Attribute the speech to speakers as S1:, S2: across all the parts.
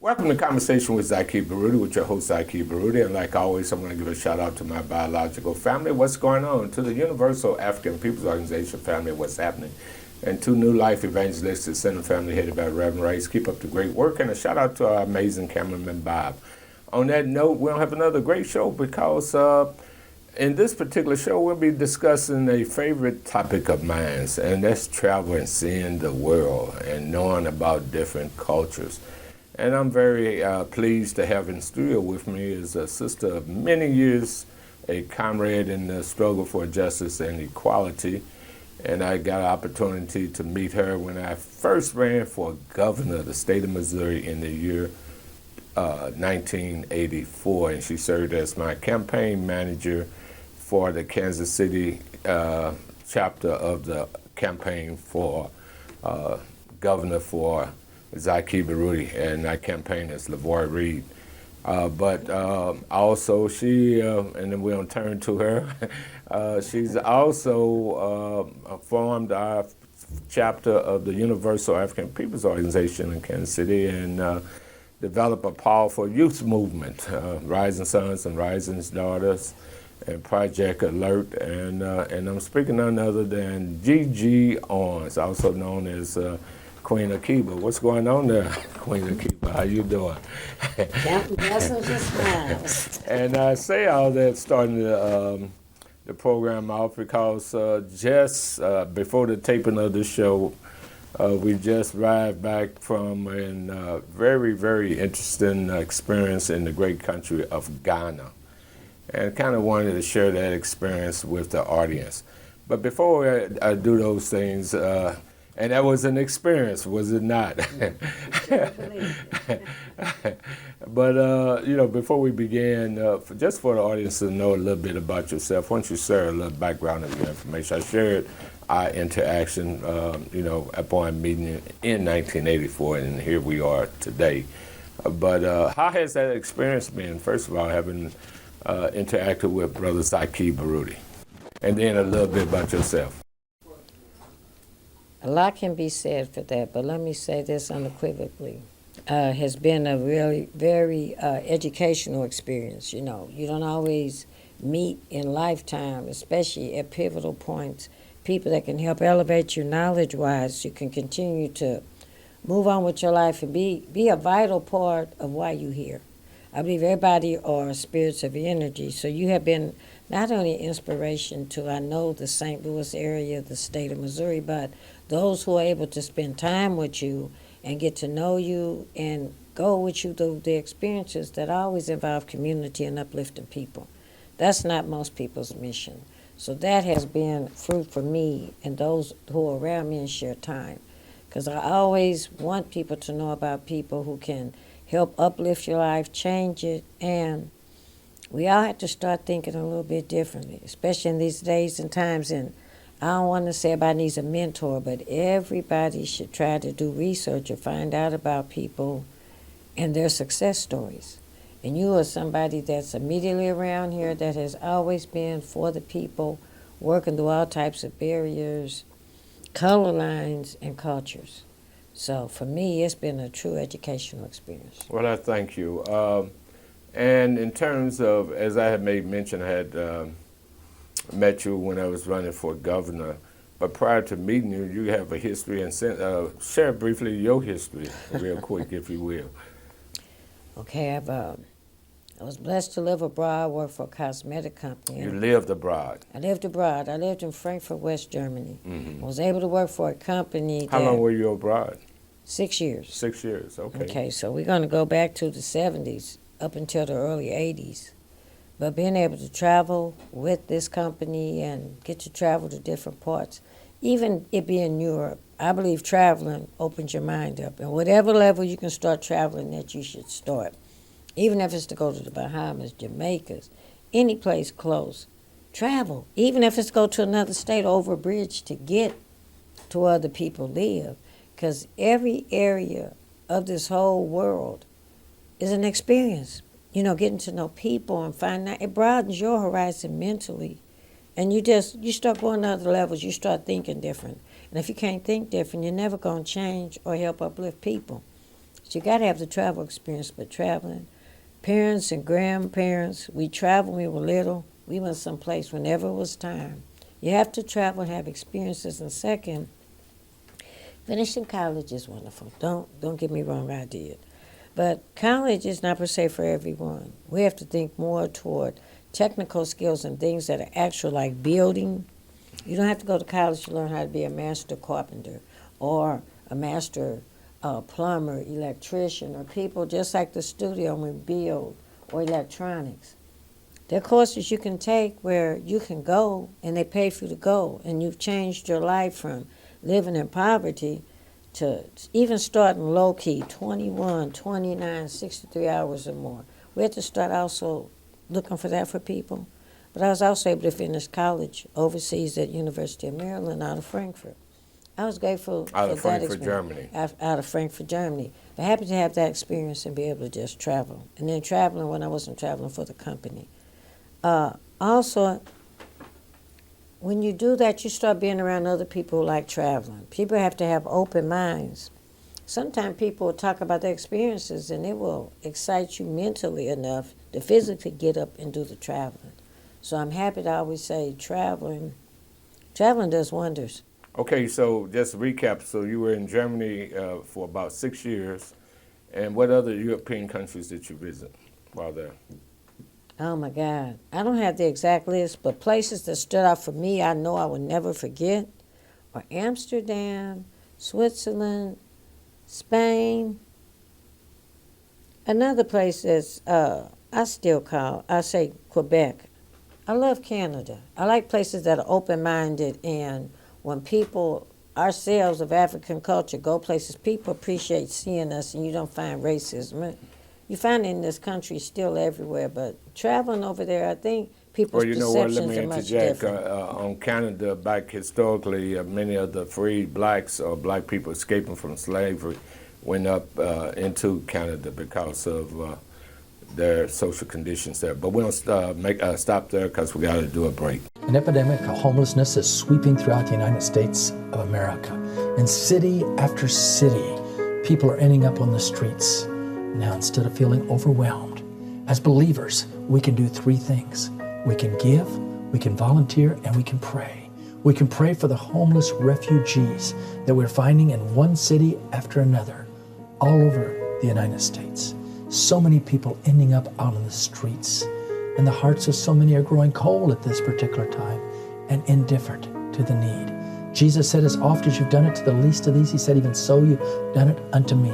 S1: Welcome to Conversation with Zaki Baruti, with your host Zaki Baruti. And like always, I'm going to give a shout out to my biological family. What's going on? To the Universal African Peoples Organization family, what's happening? And to New Life Evangelistic Center family headed by Reverend Rice. Keep up the great work. And a shout out to our amazing cameraman, Bob. On that note, we'll have another great show because in this particular show, we'll be discussing a favorite topic of mine, and that's travel and seeing the world and knowing about different cultures. And I'm very pleased to have in studio with me is a sister of many years, a comrade in the struggle for justice and equality. And I got an opportunity to meet her when I first ran for governor of the state of Missouri in the year 1984. And she served as my campaign manager for the Kansas City chapter of the campaign for governor for Zaki Baruti, and I campaigned as LaVoy Reed. But also she, and then we'll turn to her, she's also formed our chapter of the Universal African Peoples Organization in Kansas City and developed a powerful youth movement, Rising Sons and Rising Daughters, and Project Alert, and I'm speaking none other than GG Owens, also known as Queen Akiba. What's going on there, Queen Akiba? How you doing?
S2: Counting blessings and smiles.
S1: And I say all that starting the program off because just before the taping of the show, we just arrived back from a very, very interesting experience in the great country of Ghana. And kind of wanted to share that experience with the audience. But before I do those things, and that was an experience, was it not? But, before we begin, just for the audience to know a little bit about yourself, why don't you share a little background of your information? I shared our interaction, upon meeting in 1984, and here we are today. But how has that experience been, first of all, having interacted with Brother Zaki Baruti? And then a little bit about yourself.
S2: A lot can be said for that, but let me say this unequivocally. Has been a really very educational experience. You don't always meet in lifetime, especially at pivotal points, people that can help elevate you knowledge-wise. You can continue to move on with your life and be a vital part of why you're here. I believe everybody are spirits of energy, so you have been not only inspiration to, I know, the St. Louis area, the state of Missouri, but those who are able to spend time with you and get to know you and go with you through the experiences that always involve community and uplifting people. That's not most people's mission. So that has been fruit for me and those who are around me and share time. Because I always want people to know about people who can help uplift your life, change it, and we all have to start thinking a little bit differently, especially in these days and times. And I don't want to say everybody needs a mentor, but everybody should try to do research or find out about people and their success stories. And you are somebody that's immediately around here that has always been for the people, working through all types of barriers, color lines, and cultures. So for me, it's been a true educational experience.
S1: Well, I thank you. And in terms of, as I had made mention, I had met you when I was running for governor. But prior to meeting you, you have a history, and share briefly your history, real quick, if you will.
S2: Okay, I was blessed to live abroad, work for a cosmetic company.
S1: You lived abroad?
S2: I lived abroad. I lived in Frankfurt, West Germany. Mm-hmm. I was able to work for a company.
S1: How long were you abroad?
S2: 6 years.
S1: 6 years, okay.
S2: Okay, so we're going to go back to the 70s, up until the early 80s. But being able to travel with this company and get to travel to different parts, even it being Europe, I believe traveling opens your mind up. And whatever level you can start traveling at, you should start. Even if it's to go to the Bahamas, Jamaica, any place close. Travel. Even if it's to go to another state over a bridge to get to where other people live. Because every area of this whole world is an experience. Getting to know people and finding out, it broadens your horizon mentally. And you start going to other levels, you start thinking different. And if you can't think different, you're never going to change or help uplift people. But you got to have the travel experience. But traveling, parents and grandparents, we traveled when we were little. We went someplace whenever it was time. You have to travel and have experiences. And second, finishing college is wonderful. Don't get me wrong, I did. But college is not per se for everyone. We have to think more toward technical skills and things that are actual, like building. You don't have to go to college to learn how to be a master carpenter or a master plumber, electrician, or people just like the studio we build, or electronics. There are courses you can take where you can go and they pay for you to go, and you've changed your life from living in poverty to even starting low-key, 21, 29, 63 hours or more. We had to start also looking for that for people. But I was also able to finish college overseas at University of Maryland out of Frankfurt. I was grateful for that
S1: Frankfurt,
S2: experience.
S1: Germany.
S2: Out of Frankfurt, Germany. But happy to have that experience and be able to just travel. And then traveling when I wasn't traveling for the company. Also, when you do that, you start being around other people who like traveling. People have to have open minds. Sometimes people will talk about their experiences and it will excite you mentally enough to physically get up and do the traveling. So I'm happy to always say traveling does wonders.
S1: Okay, so just to recap, so you were in Germany for about 6 years, and what other European countries did you visit while there?
S2: Oh my God. I don't have the exact list, but places that stood out for me I know I will never forget are Amsterdam, Switzerland, Spain. Another place is, I say Quebec. I love Canada. I like places that are open-minded, and when people, ourselves of African culture, go places, people appreciate seeing us, and you don't find racism. You find it in this country still everywhere, but traveling over there, I think people's perceptions are much different.
S1: On Canada, back historically, many of the free blacks or black people escaping from slavery went up into Canada because of their social conditions there. But we don't stop there because we got to do a break.
S3: An epidemic of homelessness is sweeping throughout the United States of America. In city after city, people are ending up on the streets. Now, instead of feeling overwhelmed, as believers, we can do three things. We can give, we can volunteer, and we can pray. We can pray for the homeless refugees that we're finding in one city after another, all over the United States. So many people ending up out on the streets, and the hearts of so many are growing cold at this particular time and indifferent to the need. Jesus said, as oft as you've done it to the least of these, he said, even so you've done it unto me.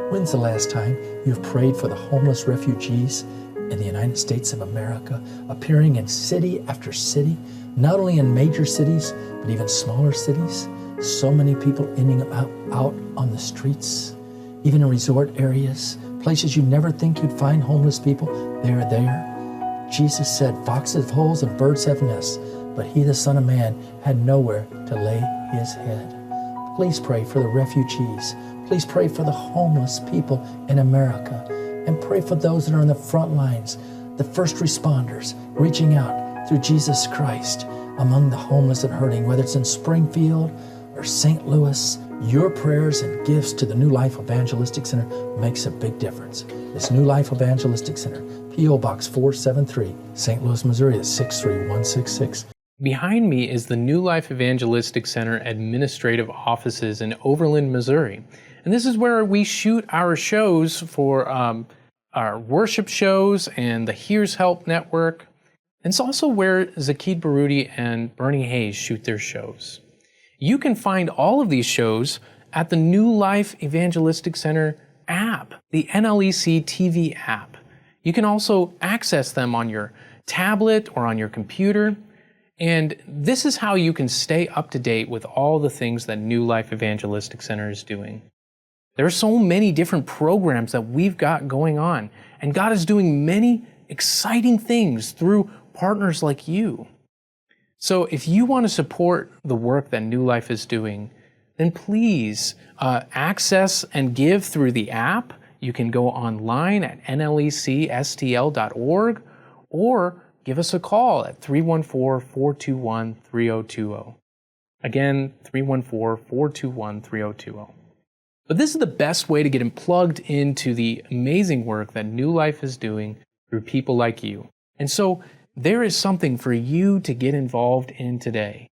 S3: When's the last time you've prayed for the homeless refugees in the United States of America, appearing in city after city, not only in major cities, but even smaller cities? So many people ending up out on the streets, even in resort areas, places you never think you'd find homeless people, they're there. Jesus said, foxes have holes and birds have nests, but he, the Son of Man, had nowhere to lay his head. Please pray for the refugees. Please pray for the homeless people in America. And pray for those that are on the front lines, the first responders, reaching out through Jesus Christ among the homeless and hurting, whether it's in Springfield or St. Louis. Your prayers and gifts to the New Life Evangelistic Center makes a big difference. This New Life Evangelistic Center, P.O. Box 473, St. Louis, Missouri, is 63166.
S4: Behind me is the New Life Evangelistic Center administrative offices in Overland, Missouri. And this is where we shoot our shows for our worship shows and the Here's Help Network. And it's also where Zaki Baruti and Bernie Hayes shoot their shows. You can find all of these shows at the New Life Evangelistic Center app, the NLEC TV app. You can also access them on your tablet or on your computer. And this is how you can stay up to date with all the things that New Life Evangelistic Center is doing. There are so many different programs that we've got going on, and God is doing many exciting things through partners like you. So if you want to support the work that New Life is doing, then please access and give through the app. You can go online at nlecstl.org or give us a call at 314-421-3020. Again, 314-421-3020. But this is the best way to get plugged into the amazing work that New Life is doing through people like you. And so there is something for you to get involved in today.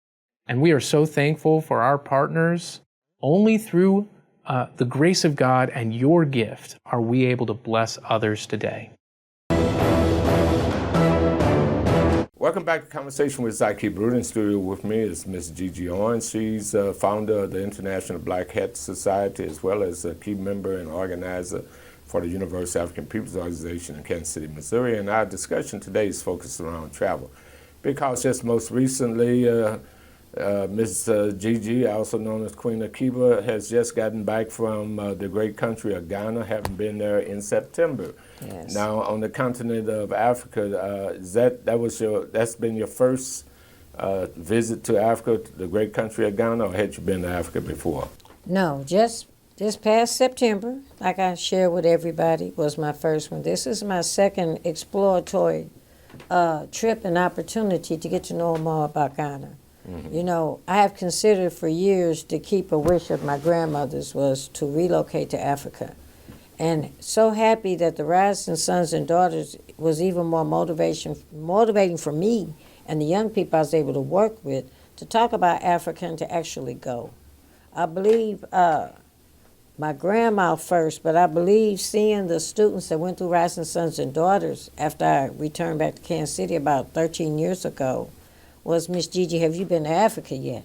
S4: And we are so thankful for our partners. Only through the grace of God and your gift are we able to bless others today.
S1: Welcome back to Conversation with Zaki Baruti. In studio with me is Ms GG Owens. She's founder of the International Black Het Society, as well as a key member and organizer for the Universal African Peoples Organization in Kansas City, Missouri. And our discussion today is focused around travel, because just most recently, Ms. GG, also known as Queen Akiba, has just gotten back from the great country of Ghana, having been there in September.
S2: Yes.
S1: Now, on the continent of Africa, that's been your first visit to Africa, the great country of Ghana, or had you been to Africa before?
S2: No, just this past September, like I share with everybody, was my first one. This is my second exploratory trip and opportunity to get to know more about Ghana. Mm-hmm. You know, I have considered for years to keep a wish of my grandmother's was to relocate to Africa. And so happy that the Rising Sons and Daughters was even more motivating for me and the young people I was able to work with to talk about Africa and to actually go. I believe my grandma first, but I believe seeing the students that went through Rising Sons and Daughters after I returned back to Kansas City about 13 years ago was, Ms. GG, have you been to Africa yet?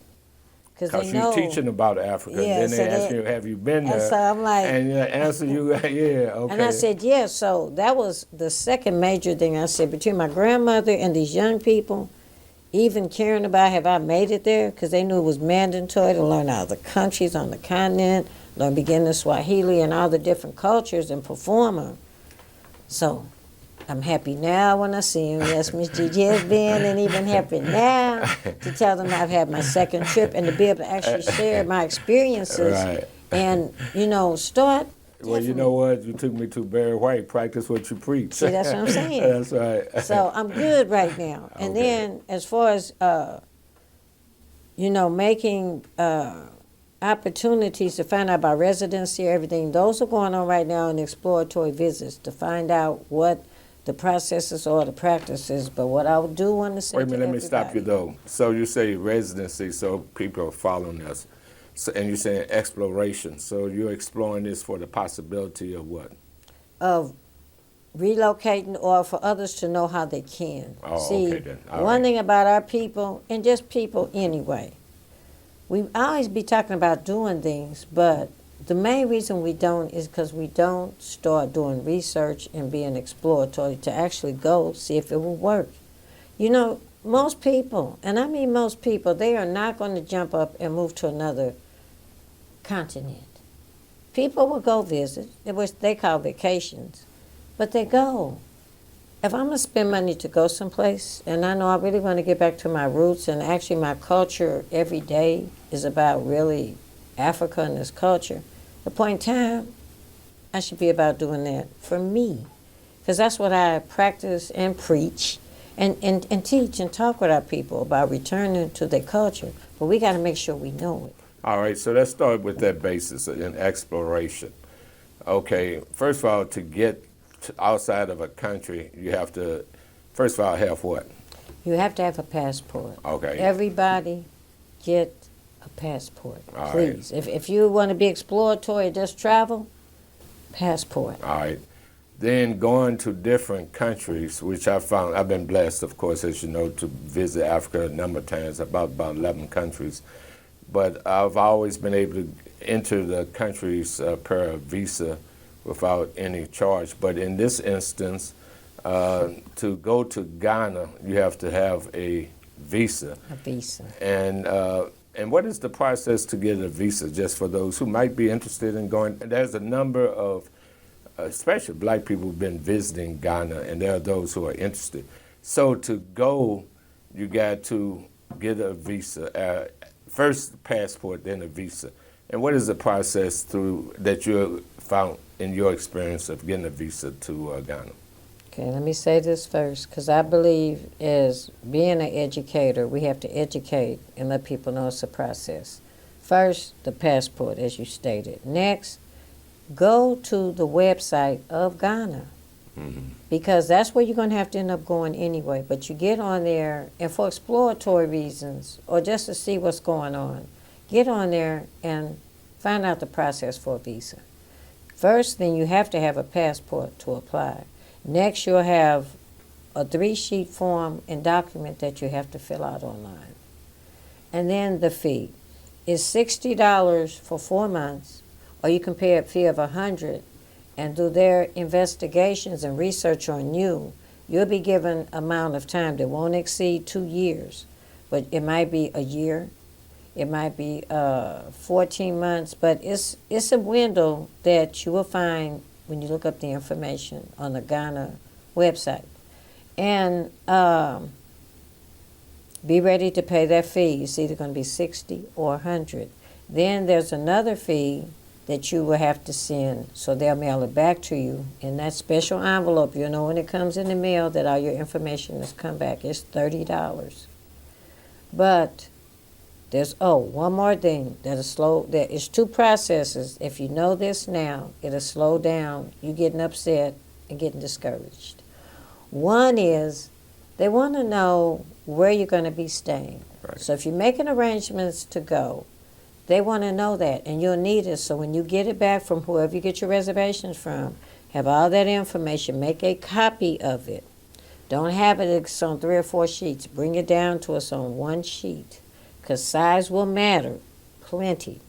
S1: Because you're teaching about Africa,
S2: yeah,
S1: and then they ask you, have you been there?
S2: And so I'm like...
S1: And the answer you, yeah, okay.
S2: And I said, yeah, so that was the second major thing I said, between my grandmother and these young people, even caring about have I made it there, because they knew it was mandatory to learn all the countries on the continent, learn beginning Swahili and all the different cultures and performer. So I'm happy now when I see them. Yes, Ms. GG has been, and even happy now to tell them I've had my second trip and to be able to actually share my experiences.
S1: Right.
S2: And, you know, start.
S1: Well, you know what? You took me to Barry White. Practice what you preach.
S2: See, that's what I'm saying.
S1: That's right.
S2: So I'm good right now. And
S1: Okay.
S2: then as far as, you know, making opportunities to find out about residency, everything, those are going on right now in exploratory visits to find out what the processes or the practices. But what I do want to say
S1: Wait a minute, let me
S2: to
S1: stop you
S2: everybody-
S1: though. So you say residency, so people are following us. So, and you're saying exploration. So you're exploring this for the possibility of what?
S2: Of relocating or for others to know how they can.
S1: Oh,
S2: See,
S1: okay then. All
S2: one
S1: right.
S2: thing about our people, and just people anyway, we always be talking about doing things, but the main reason we don't is because we don't start doing research and being exploratory to actually go see if it will work. You know, most people, and I mean most people, they are not going to jump up and move to another continent. People will go visit, which they call vacations, but they go. If I'm going to spend money to go someplace, and I know I really want to get back to my roots, and actually my culture every day is about really Africa and its culture, the point in time, I should be about doing that for me. Because that's what I practice and preach and teach and talk with our people about returning to their culture. But we got to make sure we know it.
S1: All right, so let's start with that basis in exploration. Okay, first of all, to get outside of a country, you have to, first of all, have what?
S2: You have to have a passport.
S1: Okay.
S2: Everybody get a passport,
S1: All
S2: please. If you want to be exploratory, just travel, passport.
S1: All right. Then going to different countries, which I found, I've been blessed, of course, as you know, to visit Africa a number of times, about 11 countries. But I've always been able to enter the countries per visa without any charge. But in this instance, to go to Ghana, you have to have a visa.
S2: A visa.
S1: And what is the process to get a visa, just for those who might be interested in going? There's a number of, especially black people who've been visiting Ghana, and there are those who are interested. So to go, you got to get a visa, first passport, then a visa. And what is the process through that you found in your experience of getting a visa to Ghana?
S2: Okay, let me say this first, because I believe as being an educator, we have to educate and let people know it's a process. First, the passport, as you stated. Next, go to the website of Ghana, because that's where you're going to have to end up going anyway. But you get on there, and for exploratory reasons, or just to see what's going on, get on there and find out the process for a visa. First thing, you have to have a passport to apply. Next, you'll have a 3-sheet form and document that you have to fill out online. And then the fee is $60 for 4 months, or you can pay a fee of $100 and do their investigations and research on you. You'll be given amount of time that won't exceed 2 years, but it might be a year, it might be 14 months, but it's a window that you will find when you look up the information on the Ghana website. And be ready to pay that fee. It's either going to be $60 or $100. Then there's another fee that you will have to send, so they'll mail it back to you in that special envelope. You'll know when it comes in the mail that all your information has come back. It's $30. But there's one more thing that'll slow. There is 2 processes. If you know this now, it'll slow down you getting upset and getting discouraged. One is they want to know where you're going to be staying.
S1: Right.
S2: So if you're making arrangements to go, they want to know that, and you'll need it. So when you get it back from whoever you get your reservations from, have all that information, make a copy of it. Don't have it on 3 or 4 sheets. Bring it down to us on 1 sheet, because size will matter plenty.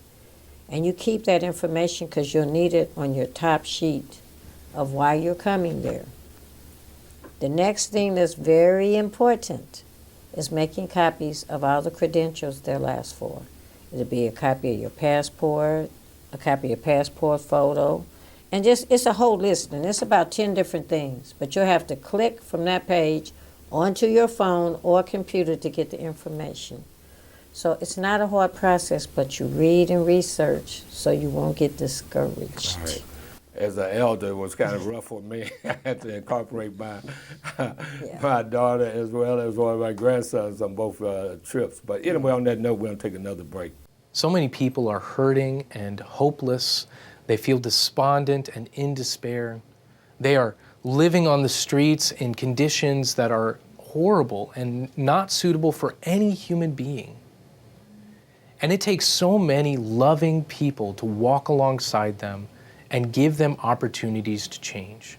S2: And you keep that information because you'll need it on your top sheet of why you're coming there. The next thing that's very important is making copies of all the credentials they'll ask for. It'll be a copy of your passport, a copy of your passport photo, and it's a whole list, and it's about 10 different things. But you'll have to click from that page onto your phone or computer to get the information. So it's not a hard process, but you read and research so you won't get discouraged.
S1: Right. As an elder, it was kind of rough for me. I had to incorporate my daughter as well as one of my grandsons on both trips. But anyway, on that note, we're going to take another break.
S4: So many people are hurting and hopeless. They feel despondent and in despair. They are living on the streets in conditions that are horrible and not suitable for any human being. And it takes so many loving people to walk alongside them and give them opportunities to change.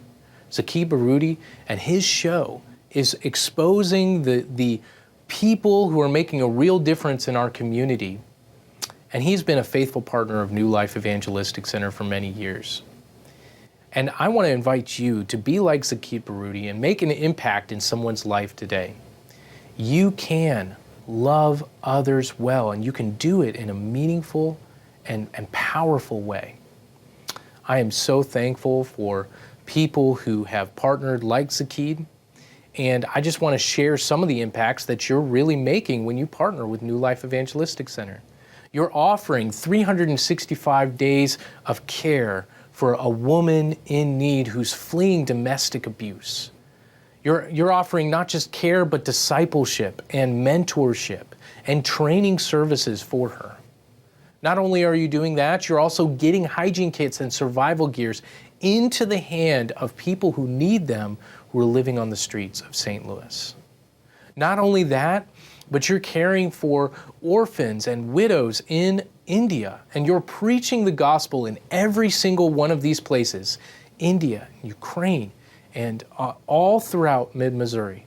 S4: Zaki Baruti and his show is exposing the people who are making a real difference in our community. And he's been a faithful partner of New Life Evangelistic Center for many years. And I want to invite you to be like Zaki Baruti and make an impact in someone's life today. You can love others well, and you can do it in a meaningful and powerful way. I am so thankful for people who have partnered like Zaki, and I just want to share some of the impacts that you're really making when you partner with New Life Evangelistic Center. You're offering 365 days of care for a woman in need who's fleeing domestic abuse. You're offering not just care, but discipleship and mentorship and training services for her. Not only are you doing that, you're also getting hygiene kits and survival gears into the hand of people who need them, who are living on the streets of St. Louis. Not only that, but you're caring for orphans and widows in India, and you're preaching the gospel in every single one of these places, India, Ukraine, and all throughout mid-Missouri.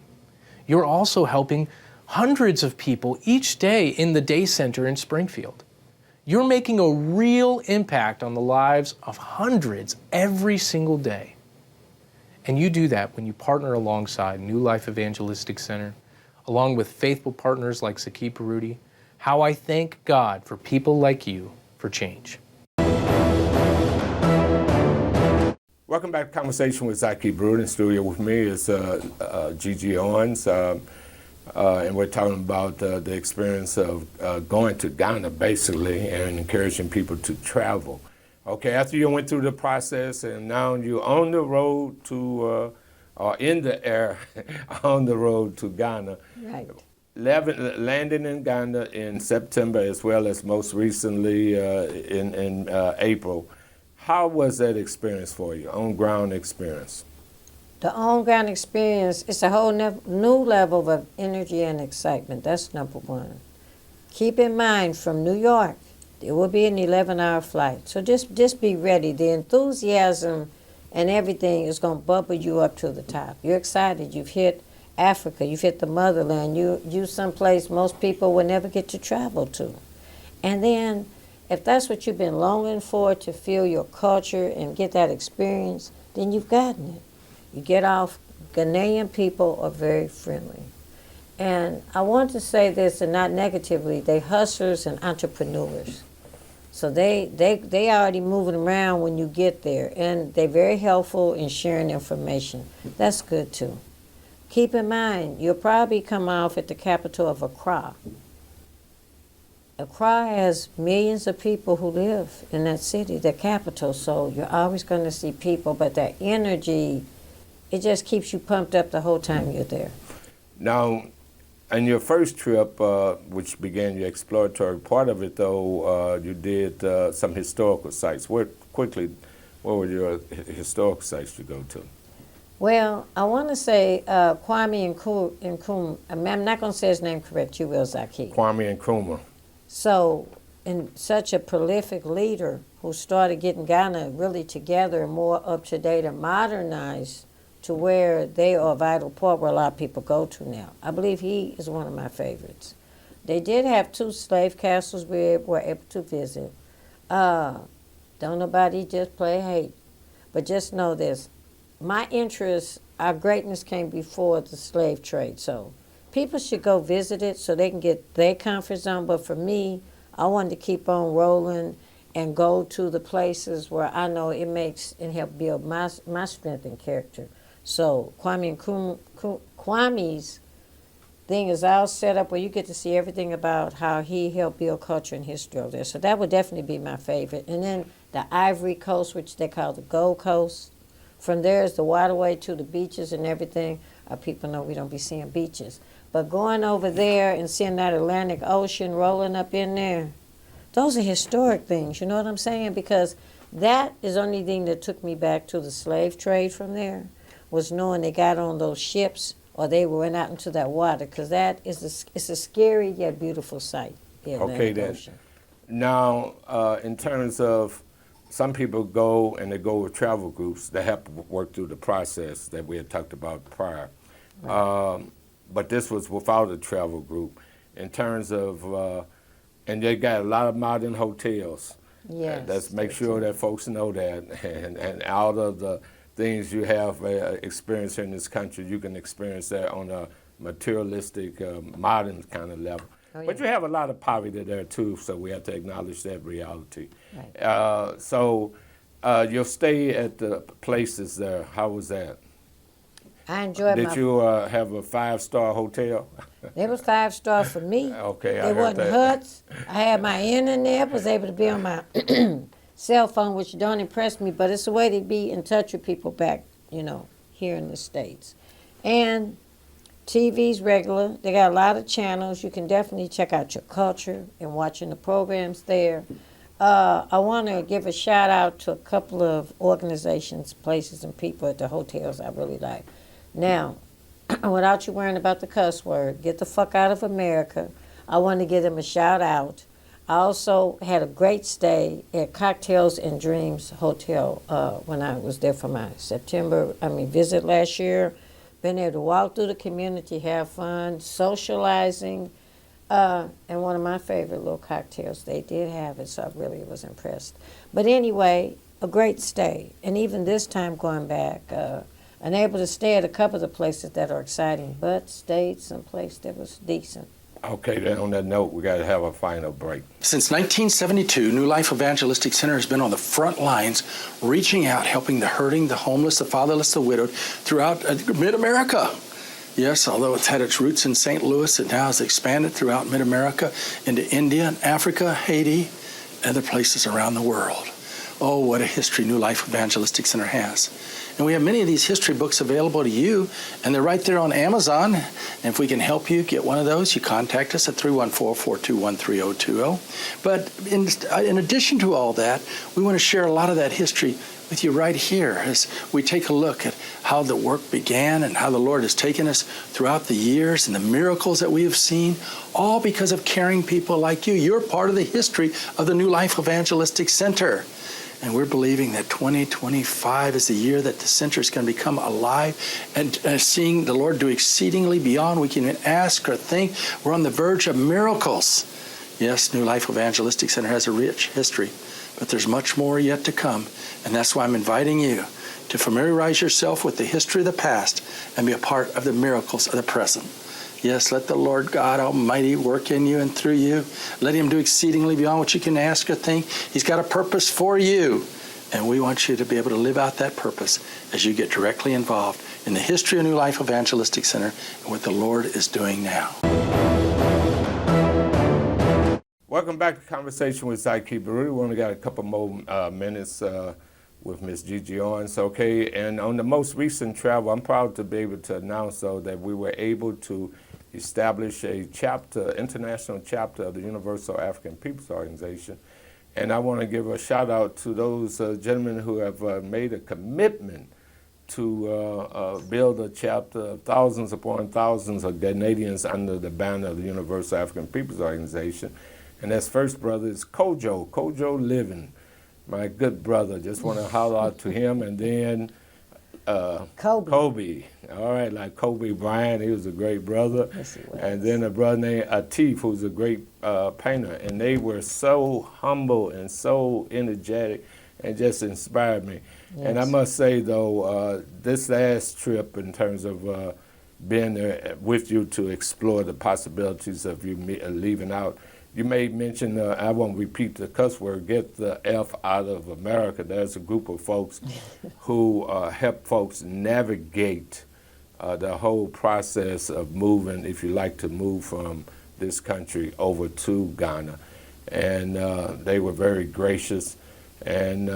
S4: You're also helping hundreds of people each day in the day center in Springfield. You're making a real impact on the lives of hundreds every single day. And you do that when you partner alongside New Life Evangelistic Center, along with faithful partners like Zaki Baruti. How I thank God for people like you for change.
S1: Welcome back to Conversation with Zaki Baruti. In studio with me is GG Owens. And we're talking about the experience of going to Ghana, basically, and encouraging people to travel. Okay, after you went through the process, and now you're on the road to, or in the air, on the road to Ghana.
S2: Right.
S1: landing in Ghana in September, as well as most recently in April. How was that experience for you, on-ground experience?
S2: The on-ground experience is a whole new level of energy and excitement. That's number one. Keep in mind, from New York, it will be an 11-hour flight. So just be ready. The enthusiasm and everything is going to bubble you up to the top. You're excited. You've hit Africa. You've hit the motherland. You someplace most people will never get to travel to. And then, if that's what you've been longing for, to feel your culture and get that experience, then you've gotten it. You get off, Ghanaian people are very friendly. And I want to say this, and not negatively, they hustlers and entrepreneurs. So they already moving around when you get there, and they're very helpful in sharing information. That's good too. Keep in mind, you'll probably come off at the capital of Accra. Accra has millions of people who live in that city, the capital, so you're always going to see people, but that energy, it just keeps you pumped up the whole time you're there.
S1: Now, on your first trip, which began your exploratory part of it, though, you did some historical sites. What were your historical sites you go to?
S2: Well, I want to say Kwame Nkrumah. I'm not going to say his name correct. You will, Zaki.
S1: Kwame Nkrumah.
S2: So, and such a prolific leader who started getting Ghana really together and more up-to-date and modernized to where they are a vital part where a lot of people go to now. I believe he is one of my favorites. They did have 2 slave castles we were able to visit. Don't nobody just play hate. But just know this, my interest, our greatness came before the slave trade. So people should go visit it so they can get their comfort zone. But for me, I wanted to keep on rolling and go to the places where I know it makes and help build my strength and character. So Kwame's thing is all set up where you get to see everything about how he helped build culture and history over there. So that would definitely be my favorite. And then the Ivory Coast, which they call the Gold Coast. From there is the waterway to the beaches and everything. Our people know we don't be seeing beaches. But going over there and seeing that Atlantic Ocean rolling up in there, those are historic things, you know what I'm saying? Because that is the only thing that took me back to the slave trade from there, was knowing they got on those ships or they went out into that water, because that is it's a scary yet beautiful sight, the Atlantic Ocean.
S1: Now, in terms of, some people go and they go with travel groups that have to work through the process that we had talked about prior. Right. But this was without a travel group. In terms of, and they got a lot of modern hotels.
S2: Yes.
S1: Let's make sure that folks know that. And out of the things you have experienced in this country, you can experience that on a materialistic, modern kind of level. Oh, yeah. But you have a lot of poverty there too, so we have to acknowledge that reality. Right. So your stay at the places there, how was that?
S2: I enjoyed
S1: Did you have a 5-star hotel?
S2: It was 5-star for me.
S1: Okay,
S2: I wasn't
S1: that.
S2: huts. I had my internet, was able to be on my cell phone, which don't impress me, but it's a way to be in touch with people back, here in the States. And TV's regular. They got a lot of channels. You can definitely check out your culture and watching the programs there. I want to give a shout out to a couple of organizations, places, and people at the hotels I really like. Now, without you worrying about the cuss word, get the fuck out of America. I want to give them a shout out. I also had a great stay at Cocktails and Dreams Hotel when I was there for my visit last year. Been able to walk through the community, have fun, socializing, and one of my favorite little cocktails, they did have it, so I really was impressed. But anyway, a great stay. And even this time going back, I'm able to stay at a couple of the places that are exciting, but stayed someplace that was decent.
S1: Okay, then on that note, we got to have a final break.
S3: Since 1972, New Life Evangelistic Center has been on the front lines, reaching out, helping the hurting, the homeless, the fatherless, the widowed throughout mid-America. Yes, although it's had its roots in St. Louis, it now has expanded throughout mid-America into India and Africa, Haiti, and other places around the world. Oh, what a history New Life Evangelistic Center has. And we have many of these history books available to you, and they're right there on Amazon. And if we can help you get one of those, you contact us at 314-421-3020. But in addition to all that, we want to share a lot of that history with you right here as we take a look at how the work began and how the Lord has taken us throughout the years and the miracles that we have seen, all because of caring people like you. You're part of the history of the New Life Evangelistic Center. And we're believing that 2025 is the year that the center is going to become alive and seeing the Lord do exceedingly beyond we can even ask or think. We're on the verge of miracles. Yes, New Life Evangelistic Center has a rich history, but there's much more yet to come. And that's why I'm inviting you to familiarize yourself with the history of the past and be a part of the miracles of the present. Yes, let the Lord God Almighty work in you and through you. Let Him do exceedingly beyond what you can ask or think. He's got a purpose for you. And we want you to be able to live out that purpose as you get directly involved in the history of New Life Evangelistic Center and what the Lord is doing now.
S1: Welcome back to Conversation with Zaki Baruti. We only got a couple more minutes with Ms. GG Owens, okay? And on the most recent travel, I'm proud to be able to announce, though, that we were able to establish a chapter, international chapter of the Universal African Peoples Organization. And I want to give a shout out to those gentlemen who have made a commitment to build a chapter of thousands upon thousands of Canadians under the banner of the Universal African Peoples Organization. And that's first brother is Kojo Living, my good brother. Just want to holler out to him. And then Kobe. All right, like Kobe Bryant, he was a great brother.
S2: Yes, he was.
S1: And then a brother named Atif, who's a great painter. And they were so humble and so energetic and just inspired me.
S2: Yes.
S1: And I must say, though, this last trip in terms of being there with you to explore the possibilities of you leaving out, you made mention, I won't repeat the cuss word, get the F out of America. There's a group of folks who help folks navigate the whole process of moving, if you like to move from this country over to Ghana. And they were very gracious. And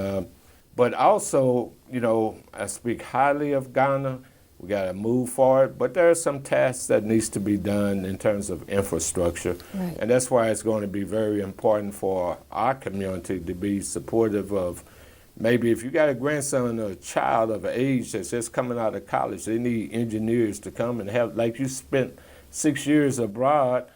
S1: but also, you know, I speak highly of Ghana. We got to move forward, but there are some tasks that needs to be done in terms of infrastructure.
S2: Right.
S1: And that's why it's going to be very important for our community to be supportive of, maybe if you got a grandson or a child of an age that's just coming out of college, they need engineers to come and help. Like you spent 6 years abroad,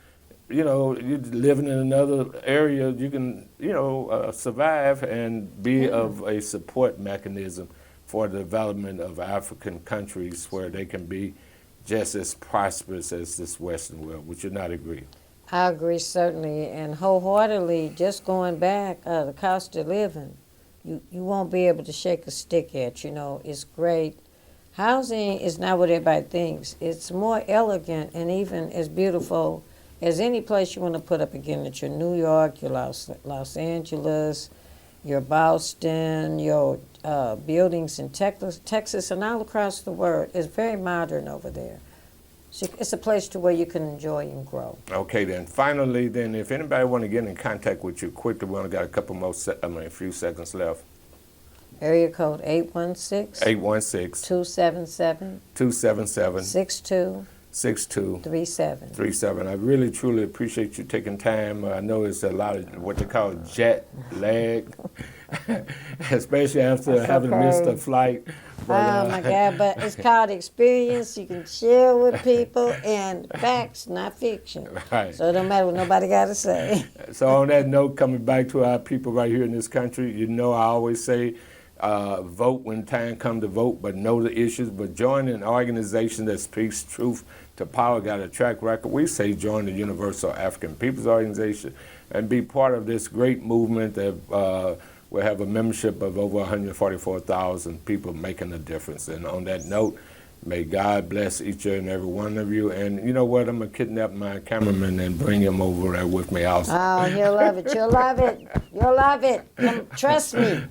S1: you know, you're living in another area, you can, you know, survive and be of a support mechanism for the development of African countries where they can be just as prosperous as this Western world. Would you not agree?
S2: I agree, certainly, and wholeheartedly. Just going back, the cost of living, you won't be able to shake a stick at. You know, it's great. Housing is not what everybody thinks. It's more elegant and even as beautiful as any place you want to put up again. At your New York, your Los Angeles, your Boston, your buildings in Texas, and all across the world. It's very modern over there. So it's a place to where you can enjoy and grow.
S1: Okay, then. Finally, then, if anybody want to get in contact with you quickly, we only got a couple more, a few seconds left.
S2: Area code 816 277
S1: 277
S2: 6237.
S1: 37. I really, truly appreciate you taking time. I know it's a lot of what they call jet lag, especially after having missed a flight.
S2: But, my God, but it's called experience. You can chill with people and facts, not fiction.
S1: Right.
S2: So it don't matter what nobody got to say.
S1: So on that note, coming back to our people right here in this country, you know I always say, vote when time comes to vote, but know the issues. But join an organization that speaks truth to power, got a track record. We say join the Universal African Peoples Organization and be part of this great movement that will have a membership of over 144,000 people making a difference. And on that note, may God bless each and every one of you. And you know what? I'm going to kidnap my cameraman and bring him over there with me also.
S2: Oh, he'll love it. You'll love it. You'll love it. Trust me.